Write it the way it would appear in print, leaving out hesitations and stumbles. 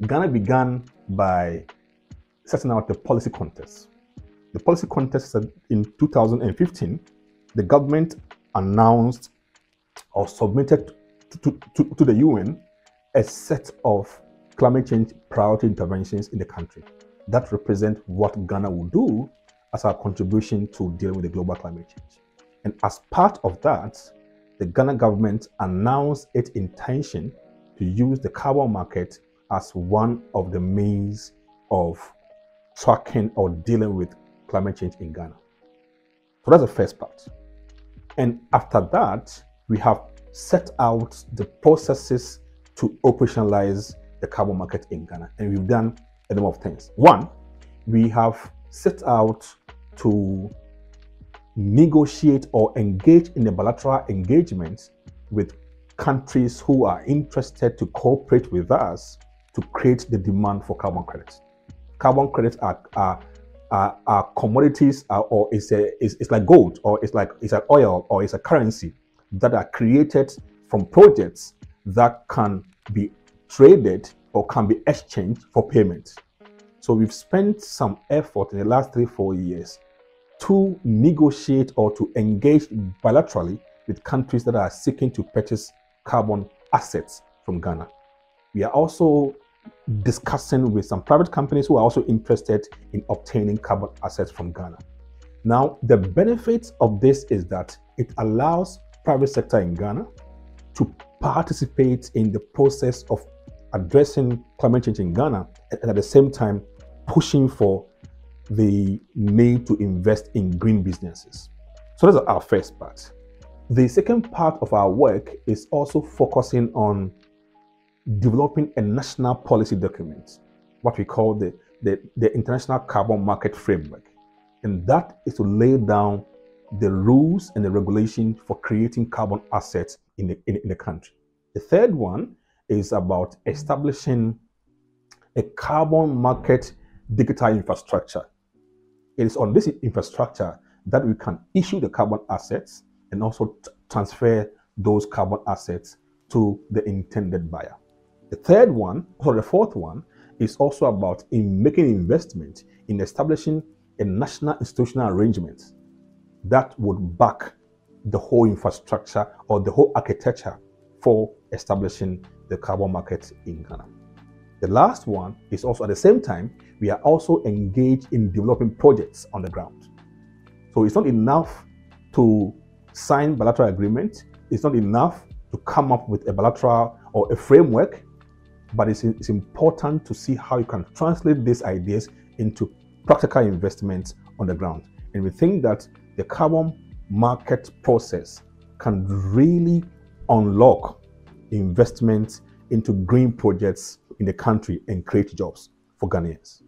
Ghana began by setting out the policy contest. The policy contest said in 2015, the government announced or submitted to the UN a set of climate change priority interventions in the country that represent what Ghana will do as our contribution to dealing with the global climate change. And as part of that, the Ghana government announced its intention to use the carbon market as one of the means of tracking or dealing with climate change in Ghana. So that's the first part. And after that, we have set out the processes to operationalize the carbon market in Ghana. And we've done a number of things. One, we have set out to negotiate or engage in a bilateral engagement with countries who are interested to cooperate with us to create the demand for carbon credits. Carbon credits are commodities, or it's like gold, or it's like oil, or it's a currency that are created from projects that can be traded or can be exchanged for payment. So we've spent some effort in the last 3-4 years to negotiate or to engage bilaterally with countries that are seeking to purchase carbon assets from Ghana. We are also discussing with some private companies who are also interested in obtaining carbon assets from Ghana. Now, the benefit of this is that it allows private sector in Ghana to participate in the process of addressing climate change in Ghana, and at the same time pushing for the need to invest in green businesses. So that's our first part. The second part of our work is also focusing on developing a national policy document, what we call the International Carbon Market Framework. And that is to lay down the rules and the regulation for creating carbon assets in the country. The third one is about establishing a carbon market digital infrastructure. It is on this infrastructure that we can issue the carbon assets and also transfer those carbon assets to the intended buyer. The fourth one is also about making investment in establishing a national institutional arrangement that would back the whole infrastructure or the whole architecture for establishing the carbon market in Ghana. The last one is also at the same time, we are also engaged in developing projects on the ground. So it's not enough to sign bilateral agreement. It's not enough to come up with a bilateral or a framework, but it's important to see how you can translate these ideas into practical investments on the ground. And we think that the carbon market process can really unlock investments into green projects in the country and create jobs for Ghanaians.